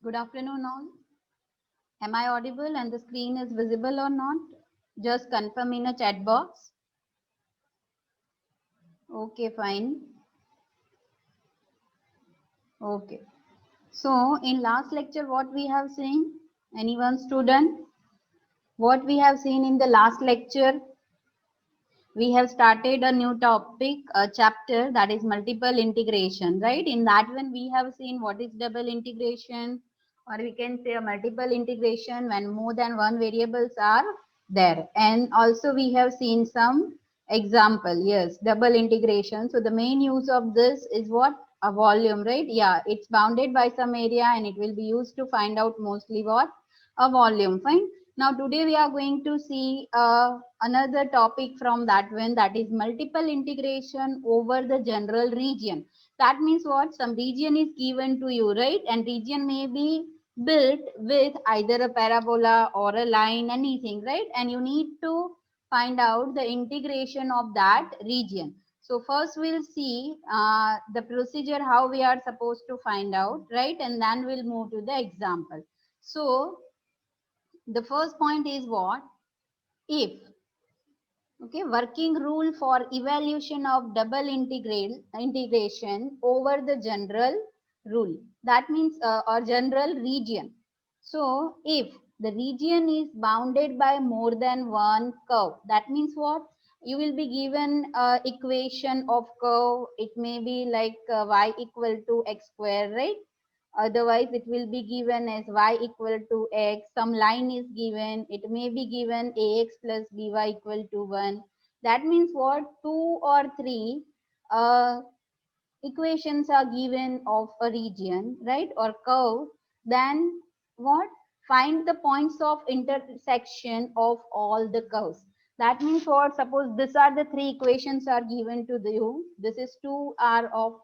Good afternoon, all. Am I audible and the screen is visible or not? Just confirm in a chat box. Okay, fine. Okay. So, in last lecture, what we have seen? Anyone student? What we have seen in the last lecture? We have started a new topic, a chapter that is multiple integration, right? In that one, we have seen what is double integration, or we can say a multiple integration when more than one variables are there. And also we have seen some example, yes, double integration. So the main use of this is what? A volume, right? Yeah, it's bounded by some area and it will be used to find out mostly what? A volume, fine. Now today we are going to see another topic from that one, that is multiple integration over the general region. That means what? Some region is given to you, right? And region may be built with either a parabola or a line, anything, right? And you need to find out the integration of that region. So first we'll see the procedure how we are supposed to find out, right? And then we'll move to the example. So the first point is what? If. Okay, working rule for evaluation of double integration over the general rule. That means or general region. So if the region is bounded by more than one curve, that means what? You will be given equation of curve. It may be like y equal to x square, right? Otherwise it will be given as y equal to x. Some line is given. It may be given ax plus by equal to 1. That means what? Two or three uh, equations are given of a region, right, or curve. Then what? Find the points of intersection of all the curves. That means what? Suppose these are the three equations are given to you. This is 2r of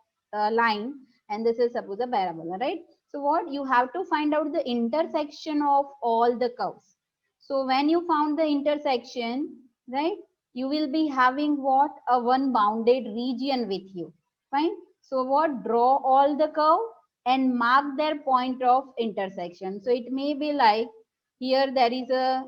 line and this is suppose a parabola, right? So what? You have to find out the intersection of all the curves. So when you found the intersection, right, you will be having what? A one bounded region with you. Fine. So what? Draw all the curve and mark their point of intersection. So it may be like here there is a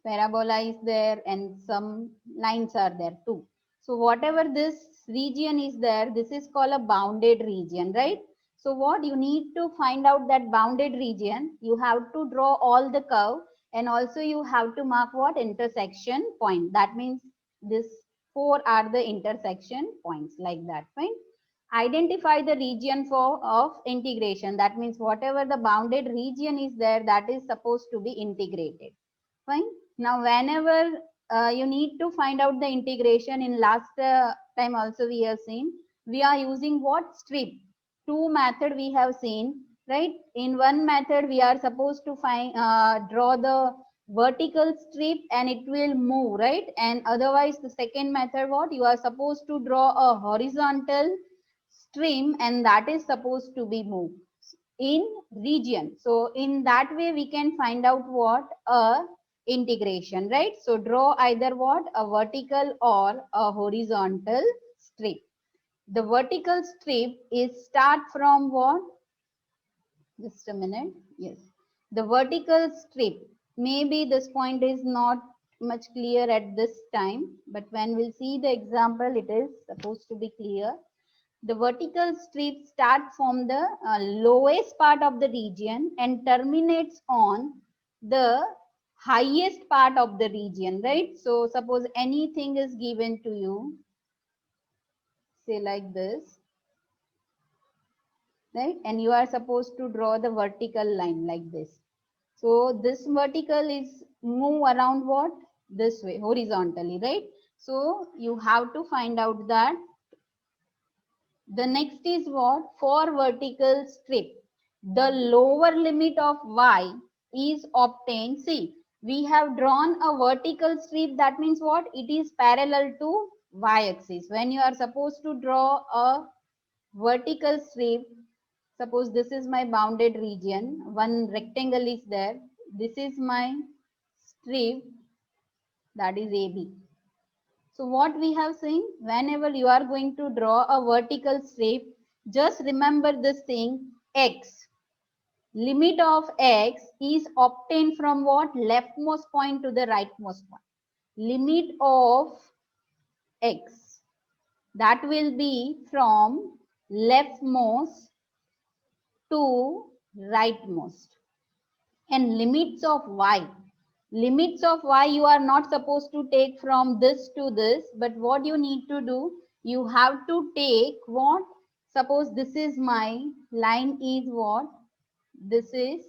parabola is there and some lines are there too. So whatever this region is there, this is called a bounded region, right? So what? You need to find out that bounded region. You have to draw all the curve and also you have to mark what? Intersection point. That means this four are the intersection points, like that, fine. Identify the region for of integration. That means whatever the bounded region is there, that is supposed to be integrated, fine. Now whenever you need to find out the integration, in last time also we have seen, we are using what? Strip. Two method we have seen, right? In one method we are supposed to find draw the vertical strip and it will move, right? And otherwise the second method, what? You are supposed to draw a horizontal stream and that is supposed to be moved in region. So in that way we can find out what? A integration, right? So draw either what? A vertical or a horizontal strip. The vertical strip is start from what? Just a minute. Yes. The vertical strip. Maybe this point is not much clear at this time, but when we'll see the example, it is supposed to be clear. The vertical strip starts from the lowest part of the region and terminates on the highest part of the region, right? So suppose anything is given to you, say like this, right? And you are supposed to draw the vertical line like this. So this vertical is move around what? This way, horizontally, right? So you have to find out that. The next is what? For vertical strip, the lower limit of y is obtained. See, we have drawn a vertical strip. That means what? It is parallel to y-axis. When you are supposed to draw a vertical strip, suppose this is my bounded region. One rectangle is there. This is my strip, that is AB. So what we have seen, whenever you are going to draw a vertical strip, just remember this thing, X. limit of x is obtained from what? Leftmost point to the rightmost point. Limit of x, that will be from leftmost to rightmost. And limits of y, limits of y you are not supposed to take from this to this, but what you need to do, you have to take what? Suppose this is my line is what? This is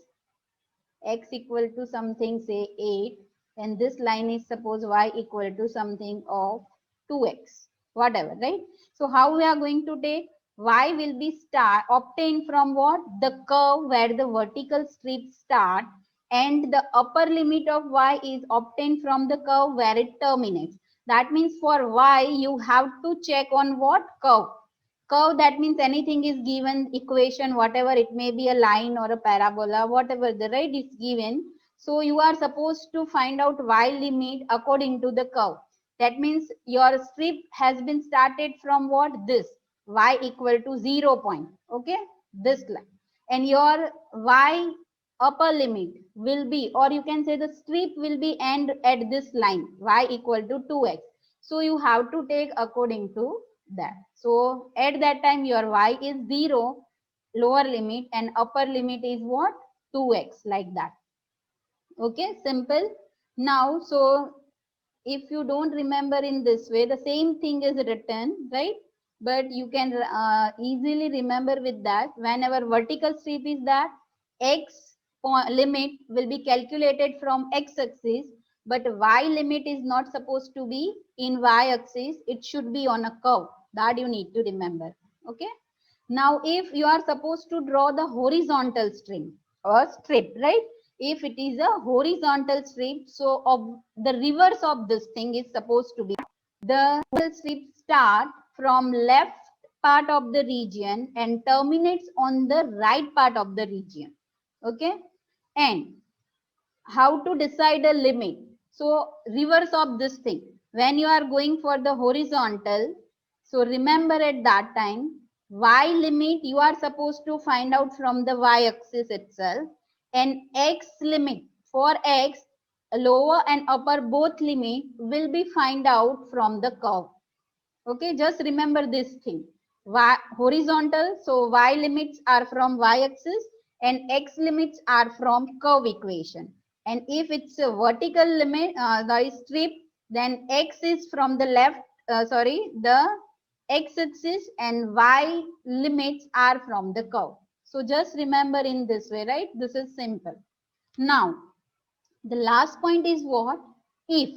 x equal to something, say 8, and this line is suppose y equal to something of 2x, whatever, right? So how we are going to take? Y will be obtained from what? The curve where the vertical strips start, and the upper limit of y is obtained from the curve where it terminates. That means for y you have to check on what? Curve. Curve, that means anything is given equation, whatever it may be, a line or a parabola, whatever the right is given. So you are supposed to find out y limit according to the curve. That means your strip has been started from what? This y equal to 0 point. Okay, this line, and your y upper limit will be, or you can say the strip will be end at this line y equal to 2x. So you have to take according to that. So at that time your y is 0 lower limit and upper limit is what? 2x, like that. Okay, simple. Now, so if you don't remember in this way, the same thing is written, right? But you can easily remember with that. Whenever vertical strip is that, x limit will be calculated from x-axis, but y limit is not supposed to be in y-axis. It should be on a curve. That you need to remember. Okay. Now, if you are supposed to draw the horizontal strip or strip, right? If it is a horizontal strip, so the reverse of this thing is supposed to be the strip start from left part of the region and terminates on the right part of the region. Okay. And how to decide a limit? So reverse of this thing, when you are going for the horizontal, so remember at that time y limit you are supposed to find out from the y-axis itself, and x limit for x, lower and upper both limit will be find out from the curve. Okay, just remember this thing. Y horizontal, so y limits are from y-axis and x limits are from curve equation. And if it's a vertical limit, the strip, then x is from the left, the x-axis, and y limits are from the curve. So just remember in this way, right? This is simple. Now, the last point is what? If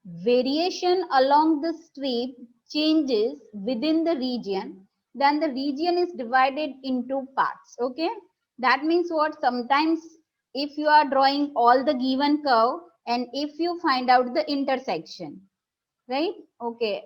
variation along the strip changes within the region, then the region is divided into parts. Okay, that means what? Sometimes if you are drawing all the given curve and if you find out the intersection, right? Okay,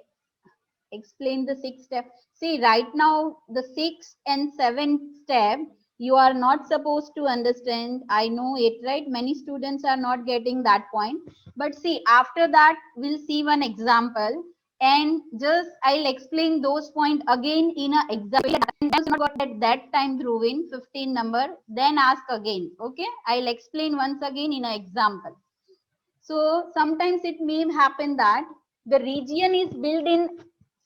explain the sixth step. See, right now the sixth and seventh step you are not supposed to understand. I know it, right? Many students are not getting that point. But see, after that we'll see one example, and just I'll explain those points again in a example. Just not got at that time through in 15 number, then ask again. Okay, I'll explain once again in an example. So sometimes it may happen that the region is built in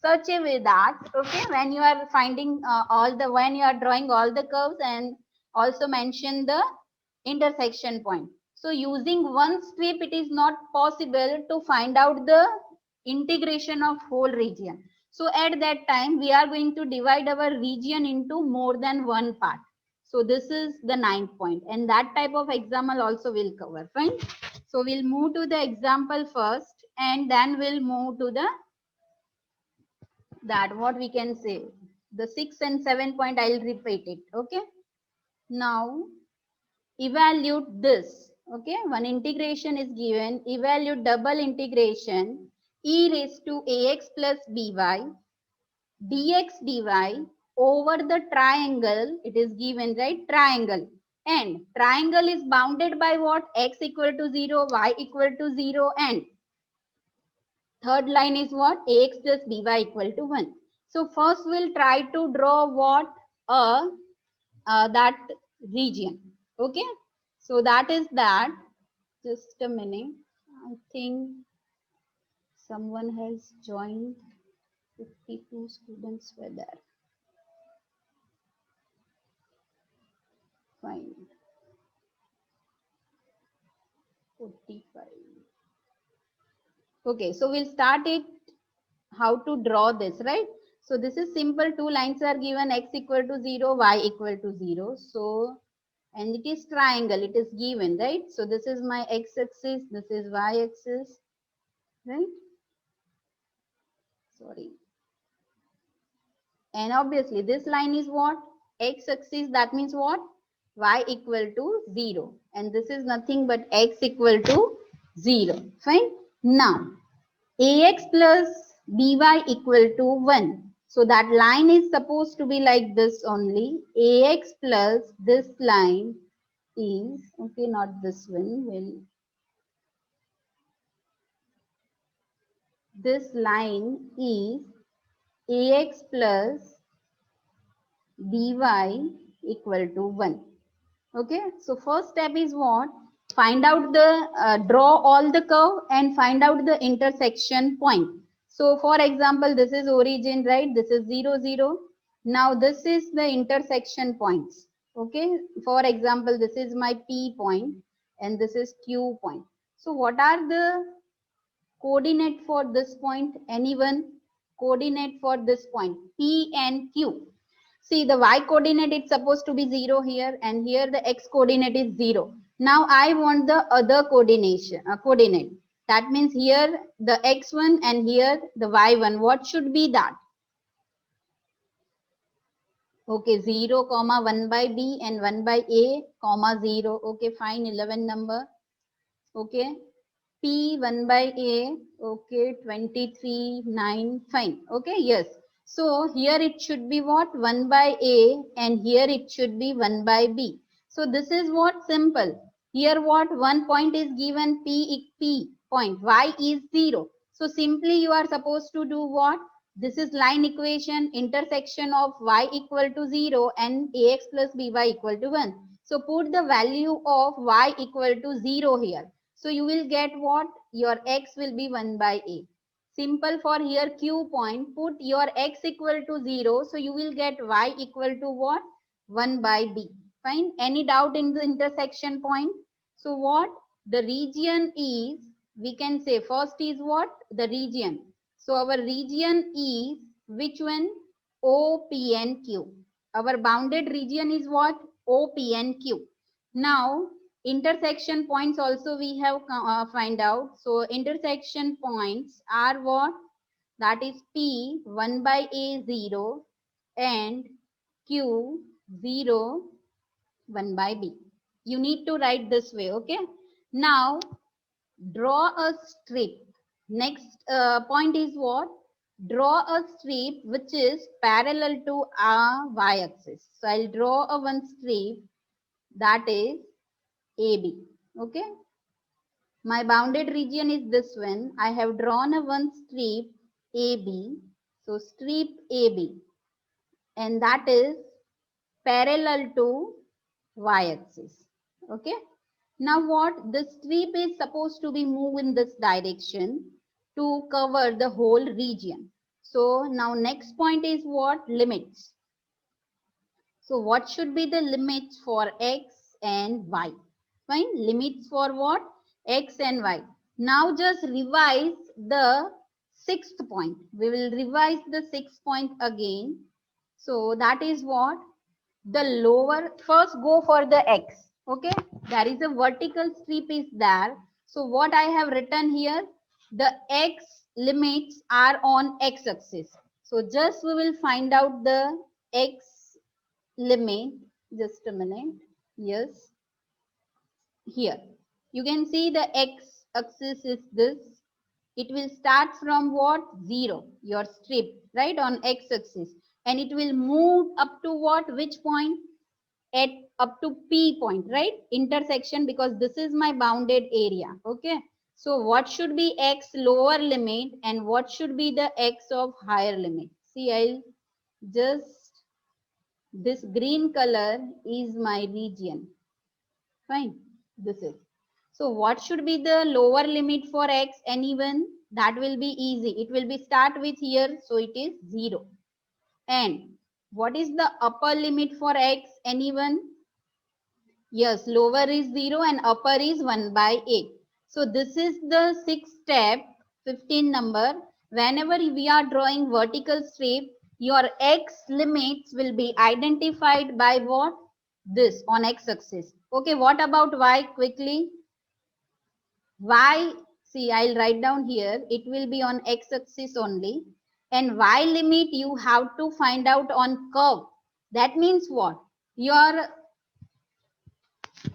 such a way that, okay, when you are finding when you are drawing all the curves and also mention the intersection point. So using one strip, it is not possible to find out the integration of whole region. So at that time, we are going to divide our region into more than one part. So this is the 9th point, and that type of example also will cover. Fine. So we'll move to the example first, and then we'll move to the that what we can say. The 6 and 7 point, I'll repeat it. Okay. Now evaluate this. Okay. One integration is given. Evaluate double integration e raised to ax plus by dx dy over the triangle. It is given, right? Triangle. And triangle is bounded by what? X equal to 0, y equal to 0, and third line is what? Ax plus by equal to 1. So first we'll try to draw what? That region. Okay, so that is that. Just a minute. I think someone has joined. 52 students were there. Fine. 45. Okay, so we'll start it how to draw this, right? So this is simple. Two lines are given, x equal to 0, y equal to 0. So, and it is triangle, it is given, right? So this is my x axis, this is y axis, right? Sorry. And obviously this line is what? X axis, that means what? Y equal to 0. And this is nothing but x equal to 0. Fine. Now, ax plus by equal to 1. So that line is supposed to be like this only. Ax plus this line is, okay, not this one, well, this line is ax plus by equal to 1. Okay, so first step is what? Find out the, draw all the curve and find out the intersection point. So for example, this is origin, right? This is 0, 0. Now this is the intersection points. Okay, for example, this is my P point and this is Q point. So what are the coordinate for this point? Anyone? Coordinate for this point, P and Q. See, the y coordinate is supposed to be 0 here, and here the x coordinate is 0. Now I want the other coordinate. That means here the x1 and here the y1. What should be that? Okay, 0 comma 1 by b and 1 by a comma 0. Okay, fine, 11 number. Okay, P 1 by A, okay, 23, 9, fine. Okay, yes. So here it should be what? 1 by A and here it should be 1 by B. So this is what? Simple. Here what? One point is given P point. Y is 0. So simply you are supposed to do what? This is line equation, intersection of y equal to 0 and ax plus by equal to 1. So put the value of y equal to 0 here. So you will get what? Your x will be 1 by a. Simple for here Q point. Put your x equal to 0. So you will get y equal to what? 1 by b. Fine. Any doubt in the intersection point? So what? The region is, we can say first is what? The region. So our region is which one? O, P and Q. Our bounded region is what? O, P and Q. Now intersection points also we have find out. So intersection points are what? That is P 1 by A 0 and Q 0 1 by B. You need to write this way. Okay. Now draw a strip. Next point is what? Draw a strip which is parallel to our y-axis. So I'll draw a one strip that is AB. Okay. My bounded region is this one. I have drawn a one strip AB. So strip AB, and that is parallel to y-axis. Okay. Now what? The strip is supposed to be moved in this direction to cover the whole region. So now next point is what? Limits. So what should be the limits for x and y? Fine. Limits for what? X and y. Now just revise the sixth point. We will revise the sixth point again. So that is what? The lower, first go for the x. Okay. There is a vertical strip is there. So what I have written here, the x limits are on x axis. So just we will find out the x limit. Just a minute. Yes. Here you can see the x axis is this. It will start from what? 0, your strip, right, on x axis, and it will move up to what? Which point? At up to P point, right? Intersection, because this is my bounded area. Okay. So what should be x lower limit and what should be the x of higher limit? See, I'll just, this green color is my region. Fine. This is. So what should be the lower limit for x? Anyone? That will be easy. It will be start with here. So it is 0. And what is the upper limit for x? Anyone? Yes, lower is 0 and upper is 1 by 8. So this is the sixth step, 15 number. Whenever we are drawing vertical strip, your x limits will be identified by what? This on x axis. Okay, what about y quickly? Y, see, I'll write down here. It will be on x axis only. And y limit you have to find out on curve. That means what? Your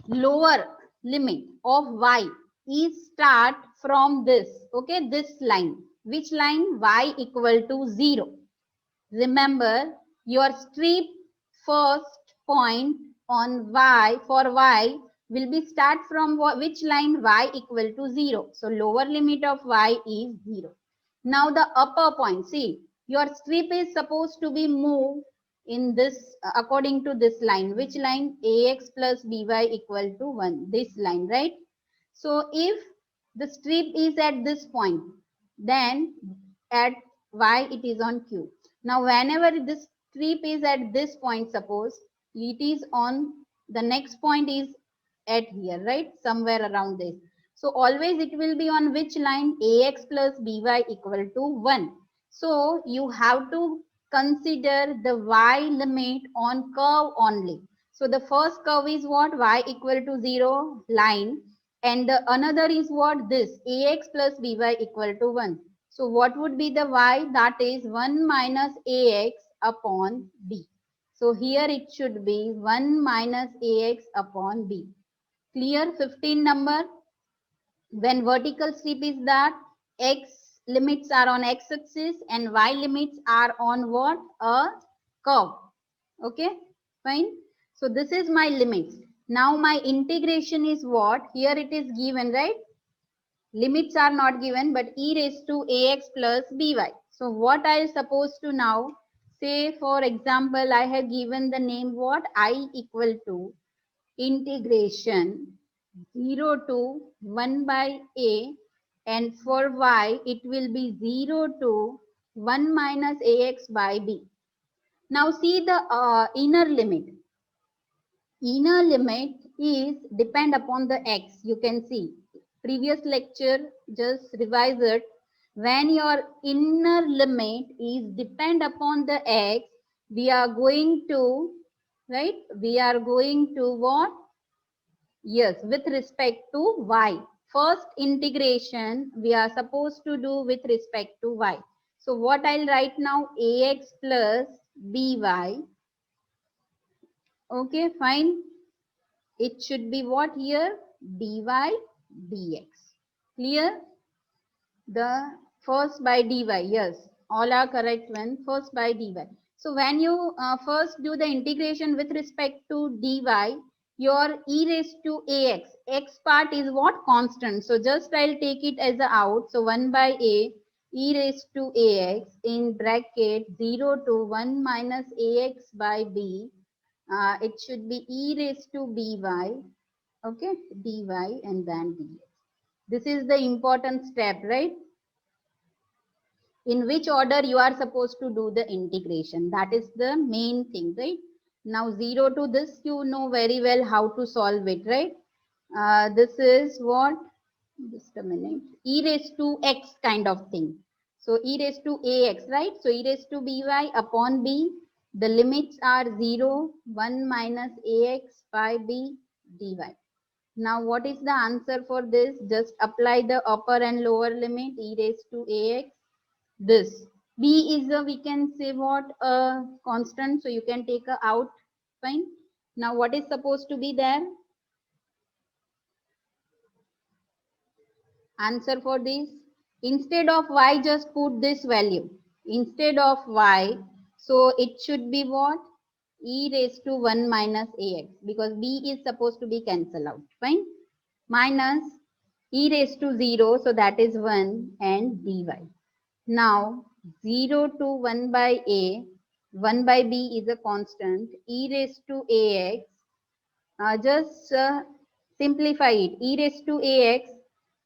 lower limit of y is start from this, okay, this line. Which line? Y equal to 0. Remember, your strip first point on y for y will be start from which line? Y equal to 0. So lower limit of y is 0. Now the upper point, see, your strip is supposed to be moved in this according to this line. Which line? Ax plus by equal to 1. This line, right? So if the strip is at this point, then at y it is on q. Now whenever this strip is at this point, suppose it is on the next point is at here, right? Somewhere around this. So always it will be on which line? Ax plus by equal to 1. So you have to consider the y limit on curve only. So the first curve is what? Y equal to 0 line. And the another is what? This ax plus by equal to 1. So what would be the y? That is 1 minus ax upon b. So here it should be 1 minus ax upon b. Clear? 15 number. When vertical strip is that x limits are on x axis and y limits are on what? A curve. Okay, fine. So this is my limits. Now my integration is what? Here it is given, right? Limits are not given, but e raised to ax plus by. So what I am supposed to now say, for example, I have given the name what? I equal to integration 0 to 1 by a, and for y it will be 0 to 1 minus ax by b. Now see the inner limit. Inner limit is depend upon the x. You can see previous lecture, just revise it. When your inner limit is depend upon the x, we are going to, right? We are going to what? Yes, with respect to y. First integration we are supposed to do with respect to y. So what I'll write now? Ax plus by. Okay, fine. It should be what here? Dy dx. Clear? The first by dy. Yes, all are correct when first by dy. So when you first do the integration with respect to dy, your e raised to ax, x part is what? Constant. So just I'll take it as a out. So 1 by a e raised to ax in bracket 0 to 1 minus ax by b. It should be e raised to by, okay, dy and then dx. This is the important step, right? In which order you are supposed to do the integration. That is the main thing, right? Now 0 to this, you know very well how to solve it, right? This is what? Just a minute. E raised to x kind of thing. So e raised to ax, right? So e raised to by upon b. The limits are 0, 1 minus ax by b dy. Now what is the answer for this? Just apply the upper and lower limit. E raised to ax. This b is a, we can say what, a constant, so you can take a out. Fine. Now what is supposed to be there? Answer for this, instead of y just put this value instead of y, so it should be what? E raised to 1 minus ax, because b is supposed to be cancelled out. Fine. Minus e raised to 0, so that is 1, and dy. Now 0 to 1 by a, 1 by b is a constant, e raised to ax. Just Simplify it. E raised to ax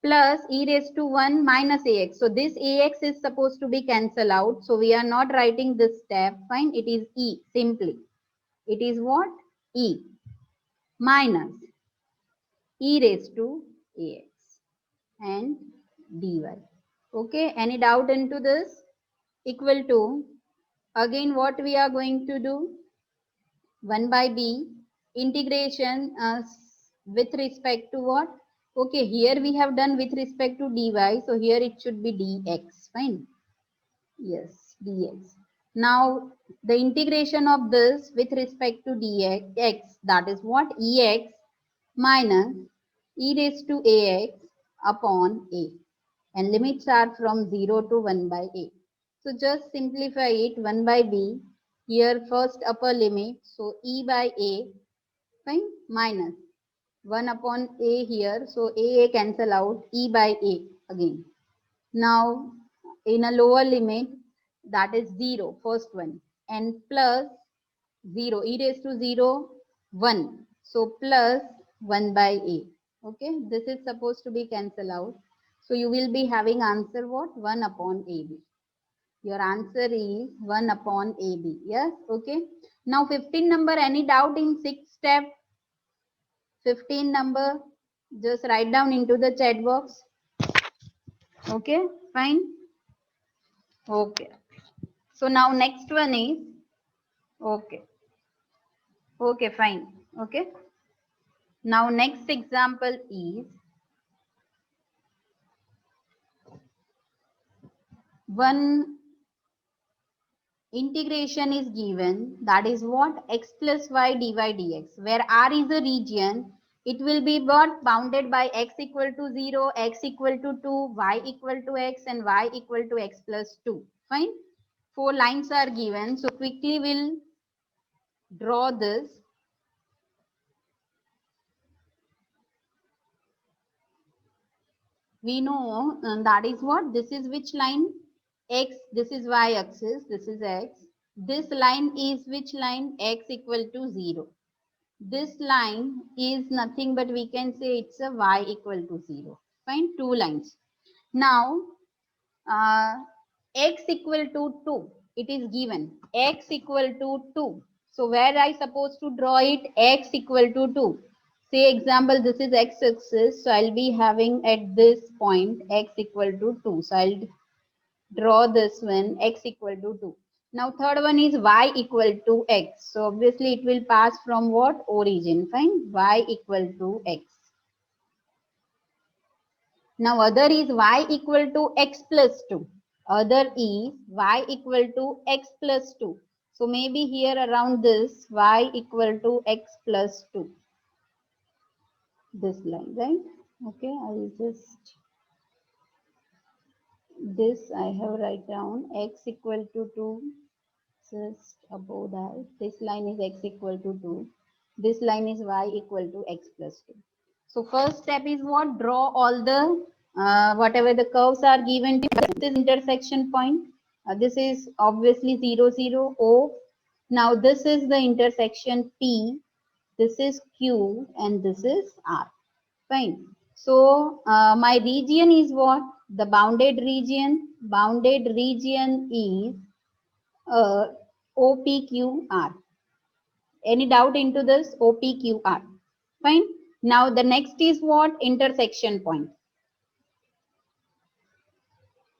plus e raised to 1 minus ax. So this ax is supposed to be cancelled out. So we are not writing this step. Fine. It is e simply. It is what? E minus e raised to ax and dy. Okay. Any doubt into this? Equal to, again what we are going to do? 1 by b integration with respect to what? Okay, here we have done with respect to dy, so here it should be dx. Fine. Yes, dx. Now the integration of this with respect to dx, that is what? Ex minus e raised to ax upon a, and limits are from 0 to 1 by a. So just simplify it. 1 by b, here first upper limit, so e by a, fine, minus 1 upon a here, so a cancel out, e by a again. Now in a lower limit, that is 0, first one, and plus 0, e raised to 0, 1, so plus 1 by a. Okay, this is supposed to be cancel out. So you will be having answer what? 1 upon ab. Your answer is 1 upon ab. Yes, okay. Now 15 number, any doubt in 6th step? 15 number, just write down into the chat box. Okay, fine. Okay. So now next one is, okay. Okay, fine. Okay. Now next example is, one integration is given, that is what? X plus y dy dx, where R is a region. It will be what? Bounded by x equal to 0, x equal to 2, y equal to x, and y equal to x plus 2. Fine. 4 lines are given. So quickly we'll draw this. We know that is what? This is which line? X. This is y axis. This is x. This line is which line? X equal to 0. This line is nothing but we can say it's a y equal to 0. Fine, 2 lines. Now, x equal to 2, it is given. X equal to 2. So, where I supposed to draw it? X equal to 2. Say example, this is x axis. So, I'll be having at this point x equal to 2. So, I'll draw this one, x equal to 2. Now third one is y equal to x. So obviously it will pass from what? Origin. Fine. Y equal to x. Now other is y equal to x plus 2. Other is y equal to x plus 2. So maybe here around this y equal to x plus 2. This line, right? Okay, I will just, this I have write down x equal to 2. Just above that, this line is x equal to 2. This line is y equal to x plus 2. So first step is what? Draw all the whatever the curves are given to this intersection point. This is obviously 0, 0, O. Now this is the intersection P. This is Q and this is R. Fine. So my region is what? The bounded region. Bounded region is OPQR. Any doubt into this? OPQR. Fine. Now the next is what? Intersection point.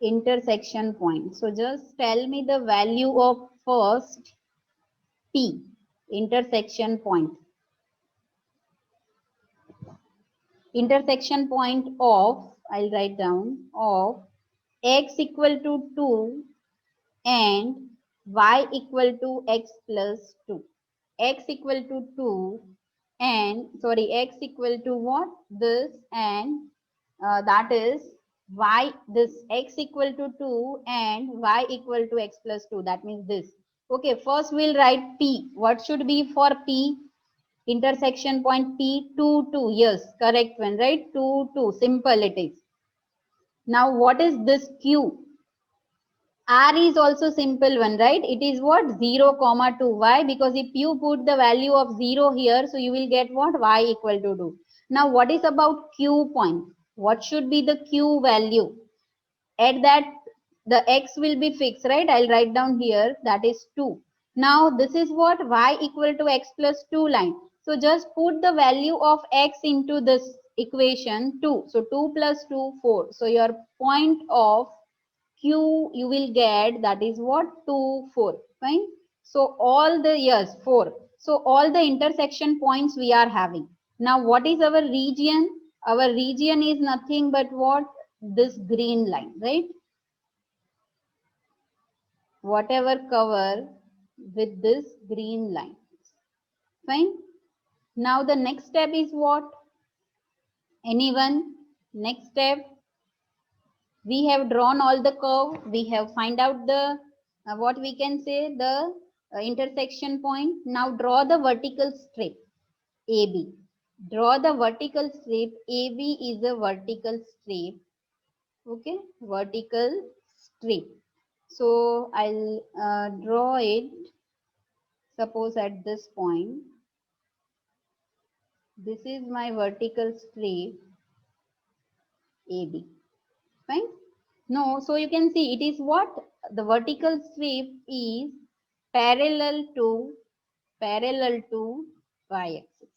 Intersection point. So just tell me the value of first P. Intersection point. Intersection point of, I'll write down, of x equal to 2 and y equal to x plus 2. X equal to 2 and sorry, x equal to what? This, and that is y, this x equal to 2 and y equal to x plus 2. That means this. Okay, first we'll write P. What should be for P? Intersection point P, 2, 2. Yes, correct one, right? 2, 2. Simple it is. Now what is this Q? R is also simple one, right? It is what? 0, comma 2. Why? Because if you put the value of 0 here, so you will get what? Y equal to 2. Now, what is about Q point? What should be the Q value? At that, the X will be fixed, right? I'll write down here, that is 2. Now, this is what? Y equal to X plus 2 line. So, just put the value of X into this equation 2. So, 2 plus 2, 4. So, your point of Q you will get, that is what? 2, 4. Fine. So all the, yes, 4. So all the intersection points we are having. Now what is our region? Our region is nothing but what? This green line, right? Whatever cover with this green line. Fine. Now the next step is what? Anyone? Next step. We have drawn all the curve. We have find out the what we can say, the intersection point. Now draw the vertical strip AB. Draw the vertical strip. AB is a vertical strip. Okay, vertical strip. So I'll draw it. Suppose at this point. This is my vertical strip AB. Fine. No, so you can see it is what? The vertical strip is parallel to y-axis.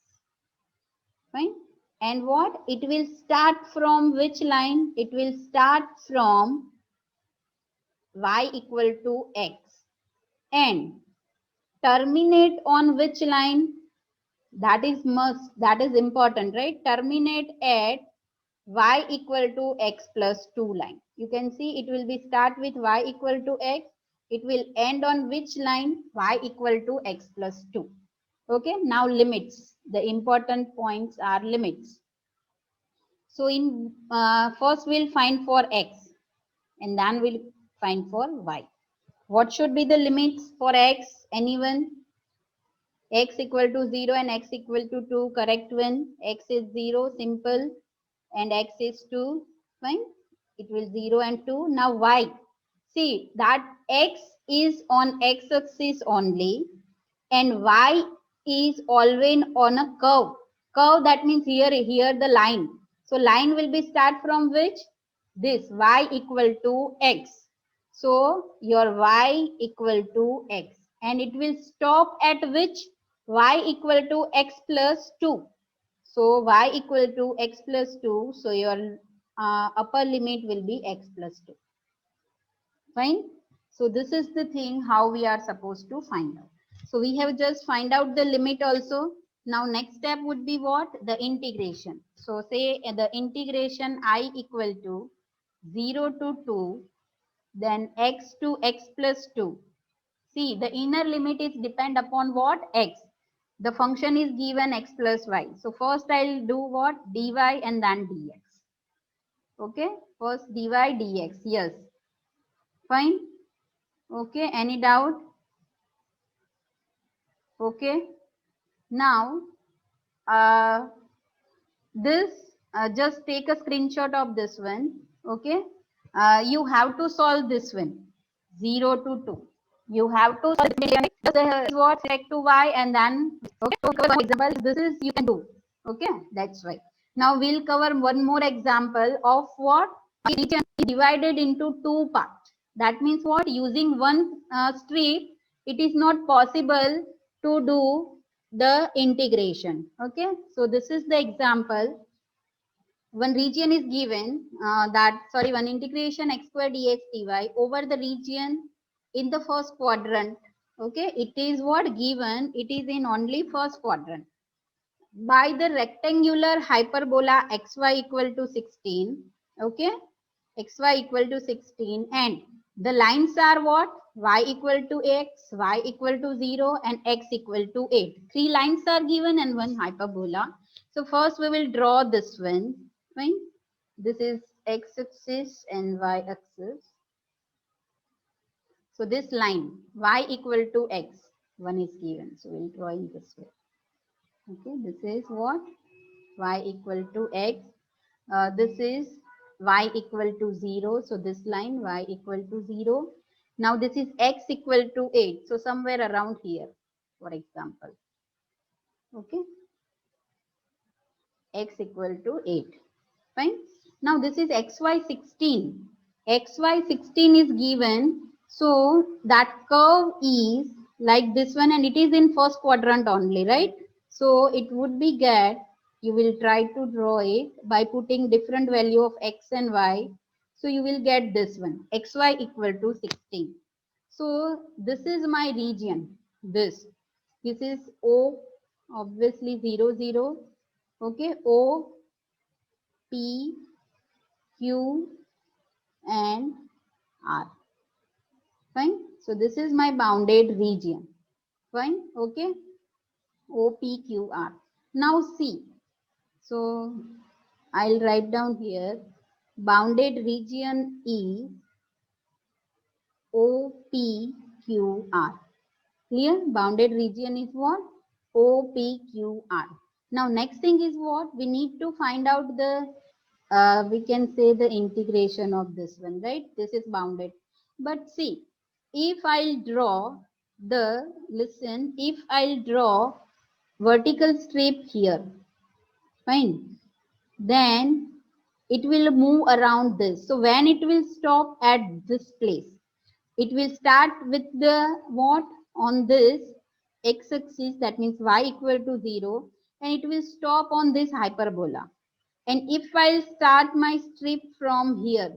Fine. And what? It will start from which line? It will start from y equal to x and terminate on which line? That is must, that is important, right? Terminate at y equal to x plus 2 line. You can see it will be start with y equal to x. It will end on which line? Y equal to x plus 2. Okay, now limits. The important points are limits. So in first we'll find for x and then we'll find for y. What should be the limits for x? Anyone? X equal to 0 and x equal to 2, correct one. X is 0, simple, and x is 2, fine. It will 0 and 2. Now y. See that x is on x axis only and y is always on a curve. Curve, that means here the line. So line will be start from which? This y equal to x. So your y equal to x and it will stop at which? Y equal to x plus 2. So y equal to x plus 2. So your upper limit will be x plus 2. Fine. So this is the thing how we are supposed to find out. So we have just find out the limit also. Now next step would be what? The integration. So say the integration I equal to 0 to 2, then x to x plus 2. See, the inner limit is depend upon what? X. The function is given x plus y. So first I'll do what? Dy and then dx. Okay. First dy dx. Yes. Fine. Okay. Any doubt? Okay. Now, this just take a screenshot of this one. Okay. You have to solve this one. 0 to 2. You have to solve what? Select to y and then okay. For example, this is you can do. Okay. That's right. Now we'll cover one more example of what? Region is divided into two parts. That means what? Using one strip, it is not possible to do the integration. Okay. So this is the example. One region is given one integration x square dx dy over the region in the first quadrant. Okay. It is what given? It is in only first quadrant by the rectangular hyperbola xy equal to 16. Okay. Xy equal to 16 and the lines are what? Y equal to x, y equal to 0 and x equal to 8. Three lines are given and one hyperbola. So first we will draw this one. Fine. This is x axis and y axis. So this line y equal to x, one is given. So we'll draw in this way. Okay, this is what? Y equal to x. This is y equal to 0. So this line y equal to 0 Now this is x equal to 8. So somewhere around here, for example. Okay. X equal to 8. Fine. Now this is xy 16. Xy 16 is given. So that curve is like this one and it is in first quadrant only, right? So it would be get, you will try to draw it by putting different value of x and y. So you will get this one, xy equal to 16. So this is my region. This is O, obviously 0, 0. Okay, O, P, Q, and R. Fine. So this is my bounded region. Fine. Okay. O, P, Q, R. Now see. So I'll write down here. Bounded region is O, P, Q, R. Clear? Bounded region is what? O, P, Q, R. Now next thing is what? We need to find out the, we can say the integration of this one, right? This is bounded. But see, if I'll draw the, listen, if I'll draw vertical strip here, fine, then it will move around this. So when it will stop at this place, it will start with the what on this x-axis, that means y equal to 0, and it will stop on this hyperbola. And if I start my strip from here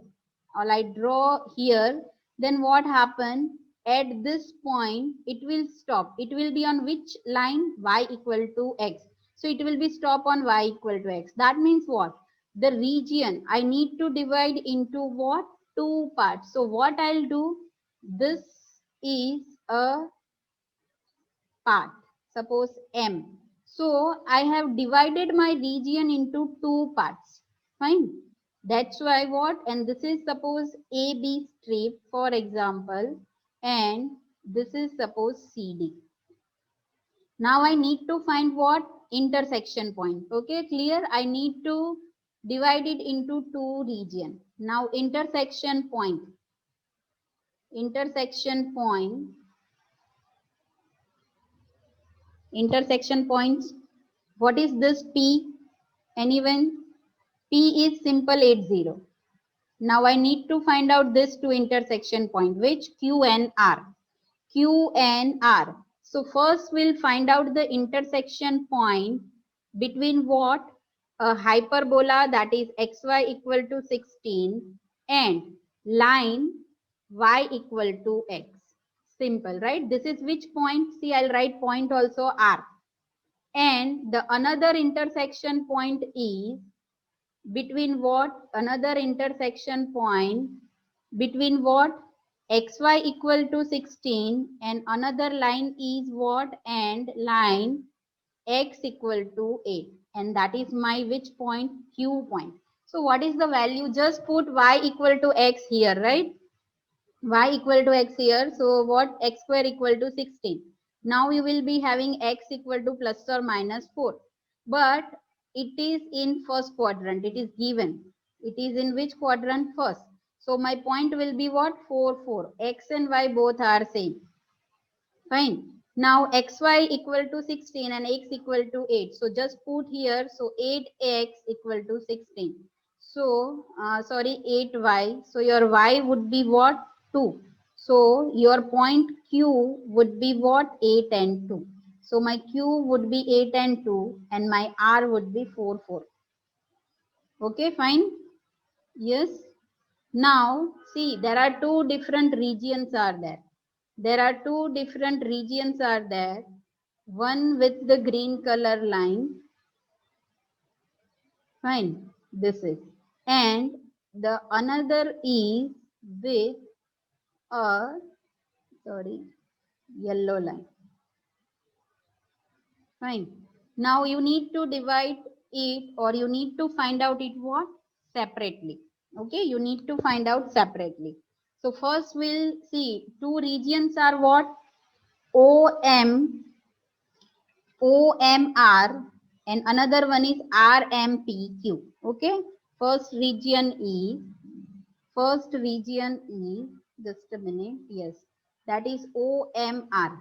or I draw here, then what happen at this point, it will stop. It will be on which line? Y equal to x. So it will be stop on y equal to x. That means what? The region I need to divide into what? Two parts. So what I'll do, this is a part, suppose M. So I have divided my region into two parts. Fine. That's why what? And this is suppose AB strip, for example, and this is suppose CD. Now I need to find what? Intersection point. Okay, clear? I need to divide it into two region. Now intersection point. Intersection point. Intersection points. What is this P? Anyone? P is simple 80. Now I need to find out this two intersection point, which Q and R. Q and R. So first we'll find out the intersection point between what? A hyperbola, that is xy equal to 16, and line y equal to x. Simple, right? This is which point? See, I'll write point also R. And the another intersection point is between what? Another intersection point between what? Xy equal to 16, and another line is what? And line x equal to 8, and that is my which point? Q point. So what is the value? Just put y equal to x here, right? Y equal to x here. So what? X square equal to 16. Now you will be having x equal to plus or minus 4. But it is in first quadrant. It is given. It is in which quadrant? First. So my point will be what? 4, 4. X and y both are same. Fine. Now xy equal to 16 and x equal to 8. So just put here. So 8x equal to 16. So, sorry, 8y. So your y would be what? 2. So your point Q would be what? 8 and 2. So my Q would be 8 and 2 and my R would be 4, 4. Okay, fine. Yes. Now, see, there are two different regions are there. There are two different regions are there. One with the green color line. Fine. This is. And the another is with a, sorry, yellow line. Fine. Now you need to divide it, or you need to find out it what? Separately. Okay, you need to find out separately. So first we'll see two regions are what? OM, OMR, and another one is RMPQ. Okay, first region is Just a minute. Yes, that is OMR.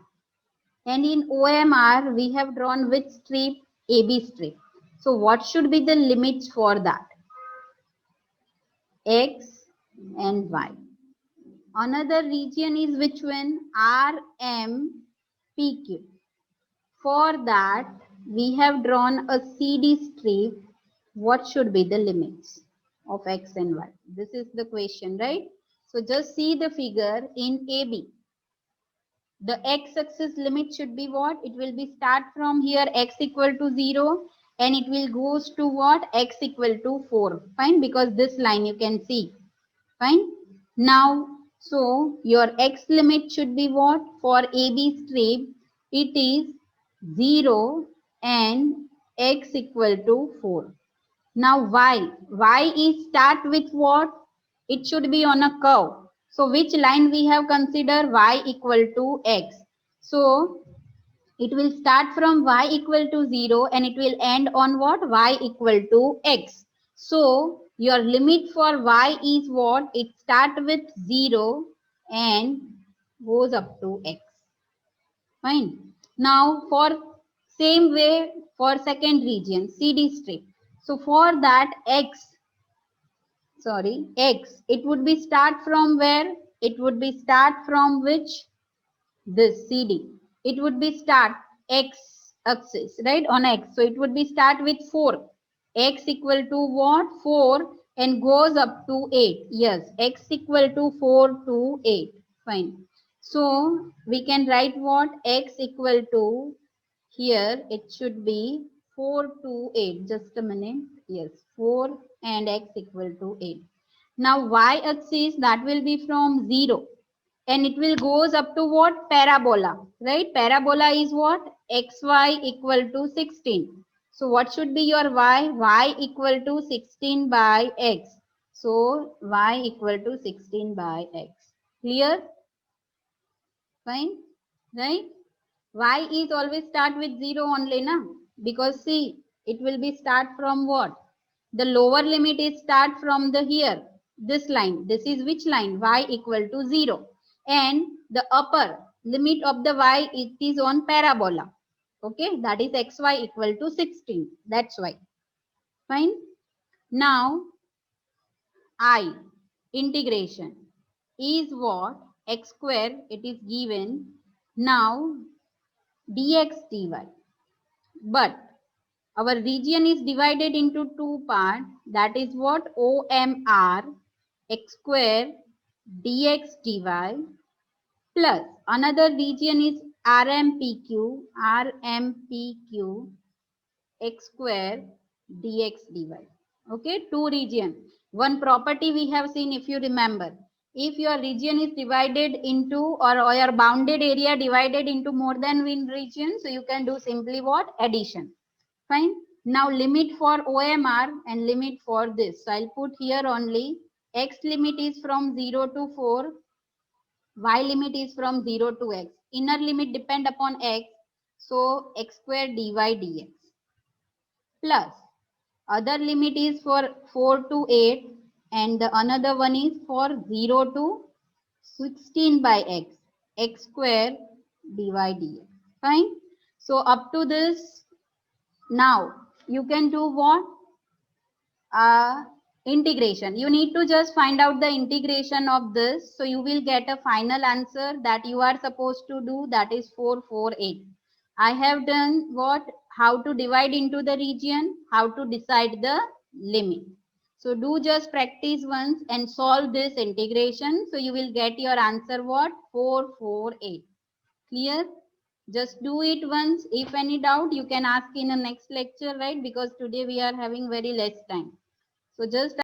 And in OMR, we have drawn which strip? AB strip. So what should be the limits for that? X and Y. Another region is which one? RMPQ. For that, we have drawn a CD strip. What should be the limits of X and Y? This is the question, right? So just see the figure in AB. The x-axis limit should be what? It will be start from here x equal to 0 and it will goes to what? X equal to 4. Fine, because this line you can see. Fine. Now, so your x limit should be what? For AB strip, it is 0 and x equal to 4. Now y is start with what? It should be on a curve. So which line we have considered? Y equal to x. So it will start from y equal to 0 and it will end on what? Y equal to x. So your limit for y is what? It start with 0 and goes up to x. Fine. Now for same way for second region, CD strip. So for that x, it would be start from where? It would be start from which? This CD. It would be start x axis, right? On x. So it would be start with 4. X equal to what? 4 and goes up to 8. Yes, x equal to 4 to 8. Fine. So we can write what? X equal to, here it should be 4 to 8. Just a minute. Yes, 4 and x equal to 8. Now y axis, that will be from 0 and it will goes up to what? Parabola, right? Parabola is what? Xy equal to 16. So what should be your y? Y equal to 16 by x. So y equal to 16 by x. Clear? Fine, right? Y is always start with 0 only, na? Because see, it will be start from what? The lower limit is start from the here, this line. This is which line? Y equal to 0. And the upper limit of the y, it is on parabola. Okay, that is xy equal to 16. That's why. Fine. Now, I, integration, is what? X square, it is given. Now, dx dy. But our region is divided into two parts. That is what? OMR, x square dx dy, plus another region is RMPQ, x square dx dy. Okay, two region. One property we have seen, if you remember. If your region is divided into, or your bounded area divided into more than one region, so you can do simply what? Addition. Fine. Now limit for OMR and limit for this. So I'll put here only x limit is from 0 to 4, y limit is from 0 to x. Inner limit depend upon x. So x square dy dx. Plus other limit is for 4 to 8 and the another one is for 0 to 16 by x. X square dy dx. Fine. So up to this, now you can do what? Integration. You need to just find out the integration of this. So you will get a final answer that you are supposed to do, that is 448. I have done what? How to divide into the region, how to decide the limit. So do just practice once and solve this integration. So you will get your answer what? 448. Clear? Just do it once. If any doubt, you can ask in the next lecture, right? Because today we are having very less time. So just